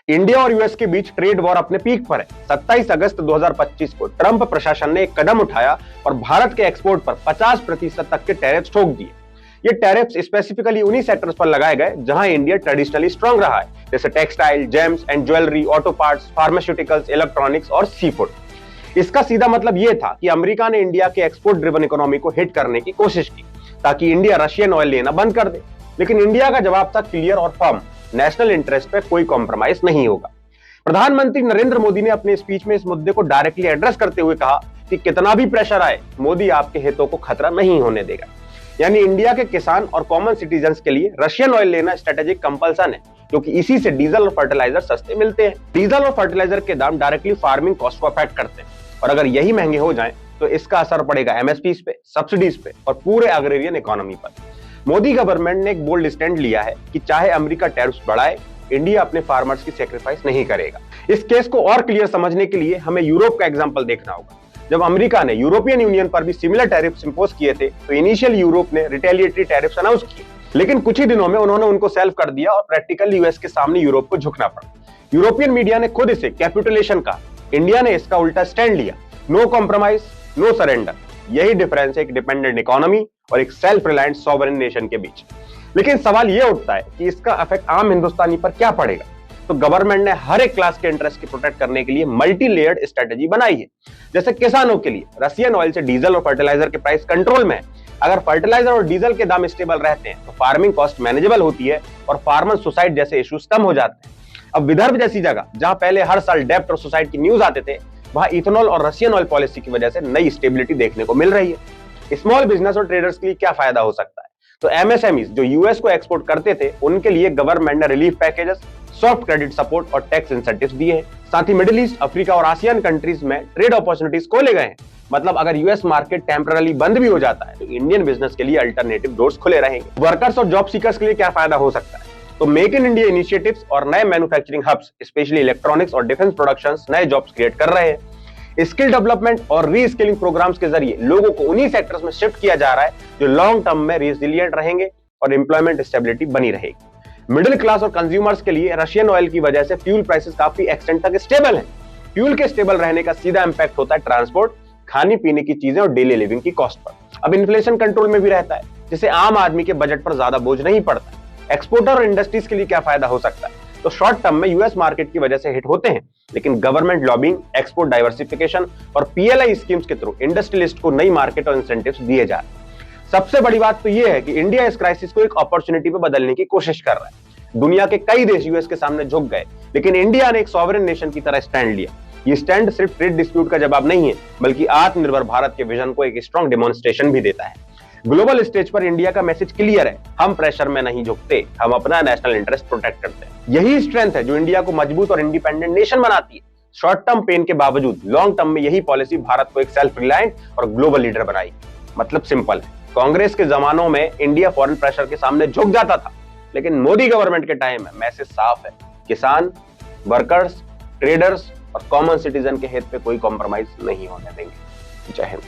India और US के बीच trade war अपने पीक पर है। 27 अगस्त 2025 को ट्रंप प्रशासन ने एक कदम उठाया और भारत के एक्सपोर्ट पर 50% तक के टैरिफ्स ठोक दिए। ये टैरिफ्स स्पेसिफिकली उन्हीं सेक्टर्स पर लगाए गए जहां इंडिया ट्रेडिशनली स्ट्रांग रहा है, जैसे textile, James and jewellery, auto parts, pharmaceuticals, electronics और सी फूड। इसका सीधा मतलब यह था कि अमेरिका ने इंडिया के एक्सपोर्ट ड्रिवन इकोनॉमी को हिट करने की कोशिश की ताकि इंडिया रशियन ऑयल लेना बंद कर दे। लेकिन इंडिया का जवाब था क्लियर और फर्म, नेशनल इंटरेस्ट पे कोई कॉम्प्रोमाइज नहीं होगा। प्रधानमंत्री नरेंद्र मोदी ने अपने स्पीच में इस मुद्दे को डायरेक्टली एड्रेस करते हुए कहा कि कितना भी प्रेशर आए, मोदी आपके हितों को खतरा नहीं होने देगा। यानी इंडिया के किसान और कॉमन सिटीजन्स के लिए रशियन ऑयल लेना स्ट्रेटेजिक कंपल्सन है, क्योंकि इसी से डीजल और फर्टिलाइजर सस्ते मिलते हैं। डीजल और फर्टिलाइजर के दाम डायरेक्टली फार्मिंग कॉस्ट को अफेक्ट करते हैं, और अगर यही महंगे हो जाएं तो इसका असर पड़ेगा एमएसपीज पे, सब्सिडीज पे और पूरे एग्रेरियन इकोनॉमी पर। मोदी गवर्नमेंट ने एक बोल्ड स्टैंड लिया है कि चाहे अमेरिका टैरिफ्स बढ़ाए, इंडिया अपने फार्मर्स की सैक्रिफाइस नहीं करेगा। इस केस को और क्लियर समझने के लिए हमें यूरोप का एग्जांपल देखना होगा। जब अमेरिका ने यूरोपियन यूनियन पर भी सिमिलर टैरिफ्स इंपोज किए थे तो इनिशियल यूरोप ने रिटेलिएटरी टैरिफ्स अनाउंस किए, लेकिन कुछ ही दिनों में उन्होंने उनको सेल्फ कर दिया और प्रैक्टिकली यूएस के सामने यूरोप को झुकना पड़ा। यूरोपियन मीडिया ने खुद इसे कैपिटुलेशन कहा, इंडिया ने इसका उल्टा स्टैंड लिया, नो कॉम्प्रोमाइज नो सरेंडर। यही डिफरेंस है एक डिपेंडेंट इकोनॉमी और एक सेल्फ रिलायंट सॉवरेन नेशन के बीच। लेकिन सवाल यह उठता है कि इसका इफेक्ट आम हिंदुस्तानी पर क्या पड़ेगा। तो गवर्नमेंट ने हर एक क्लास के इंटरेस्ट की प्रोटेक्ट करने के लिए मल्टी लेयर्ड स्ट्रेटेजी बनाई है। जैसे किसानों के लिए रशियन ऑयल से डीजल और फर्टिलाइजर के प्राइस कंट्रोल में है। अगर फर्टिलाइजर और डीजल के दाम स्टेबल रहते हैं तो फार्मिंग कॉस्ट मैनेजेबल होती है और फार्मर सुसाइड जैसे इश्यूज कम हो जाते हैं। अब विदर्भ जैसी जगह जहां पहले हर साल डेब्ट और सुसाइड की न्यूज आते थे, वहां इथेनॉल और रशियन ऑयल पॉलिसी की वजह से नई स्टेबिलिटी देखने को मिल रही है। स्मॉल बिजनेस और ट्रेडर्स के लिए क्या फायदा हो सकता है? तो एमएसएमईज जो यूएस को एक्सपोर्ट करते थे, उनके लिए गवर्नमेंट ने relief packages, soft credit support और टैक्स इंसेंटिव्स दिए हैं। साथ ही मिडिल ईस्ट, अफ्रीका और आसियान कंट्रीज में ट्रेड अपॉर्चुनिटीज खोले गए हैं। मतलब अगर यूएस मार्केट टेम्पररी बंद भी हो जाता है तो इंडियन बिजनेस के लिए अल्टरनेटिव डोर्स खुले रहेंगे। वर्कर्स और जॉब सीकर्स के लिए क्या फायदा हो सकता है? तो मेक इन इंडिया इनिशिएटिव्स और नए मैन्युफैक्चरिंग हब्स, स्पेशली इलेक्ट्रॉनिक्स और डिफेंस प्रोडक्शंस, नए जॉब्स क्रिएट कर रहे हैं। स्किल डेवलपमेंट और रीस्किलिंग प्रोग्राम्स के जरिए लोगों को उन्हीं सेक्टर्स में शिफ्ट किया जा रहा है जो लॉन्ग टर्म में रेजिलिएंट रहेंगे और एम्प्लॉयमेंट स्टेबिलिटी बनी रहेगी। मिडिल क्लास और कंज्यूमर्स के लिए रशियन ऑयल की वजह से फ्यूल प्राइसेस काफी एक्सटेंट तक स्टेबल हैं। फ्यूल के स्टेबल रहने का सीधा इंपैक्ट होता है ट्रांसपोर्ट, खाने पीने की चीजें और डेली लिविंग की कॉस्ट पर। अब इन्फ्लेशन कंट्रोल में भी रहता है, जिससे आम आदमी के बजट पर ज्यादा बोझ नहीं पड़ता। एक्सपोर्टर और इंडस्ट्रीज के लिए क्या फायदा हो सकता है? तो शॉर्ट टर्म में यूएस मार्केट की वजह से हिट होते हैं, लेकिन गवर्नमेंट लॉबिंग, एक्सपोर्ट डाइवर्सिफिकेशन और पीएलआई स्कीम्स के थ्रू इंडस्ट्रियलिस्ट को नई मार्केट और इंसेंटिव्स दिए जा रहे हैं। सबसे बड़ी बात तो यह है कि इंडिया इस क्राइसिस को एक अपॉर्चुनिटी पे बदलने की कोशिश कर रहा है। दुनिया के कई देश यूएस के सामने झुक गए, लेकिन इंडिया ने एक सॉवरेन नेशन की तरह स्टैंड लिया। ये स्टैंड सिर्फ ट्रेड डिस्प्यूट का जवाब नहीं है, बल्कि आत्मनिर्भर भारत के विजन को एक स्ट्रॉन्ग डेमोन्स्ट्रेशन भी देता है। ग्लोबल स्टेज पर इंडिया का मैसेज क्लियर है, हम प्रेशर में नहीं झुकते, हम अपना नेशनल इंटरेस्ट प्रोटेक्ट करते हैं। यही स्ट्रेंथ है जो इंडिया को मजबूत और इंडिपेंडेंट नेशन बनाती है। शॉर्ट टर्म पेन के बावजूद लॉन्ग टर्म में यही पॉलिसी भारत को एक सेल्फ रिलायंट और ग्लोबल लीडर बनाई। मतलब सिंपल है, कांग्रेस के जमानों में इंडिया फॉरेन प्रेशर के सामने झुक जाता था, लेकिन मोदी गवर्नमेंट के टाइम में मैसेज साफ है, किसान, वर्कर्स, ट्रेडर्स और कॉमन सिटीजन के हित पे कोई कॉम्प्रोमाइज नहीं होने देंगे। जय हिंद।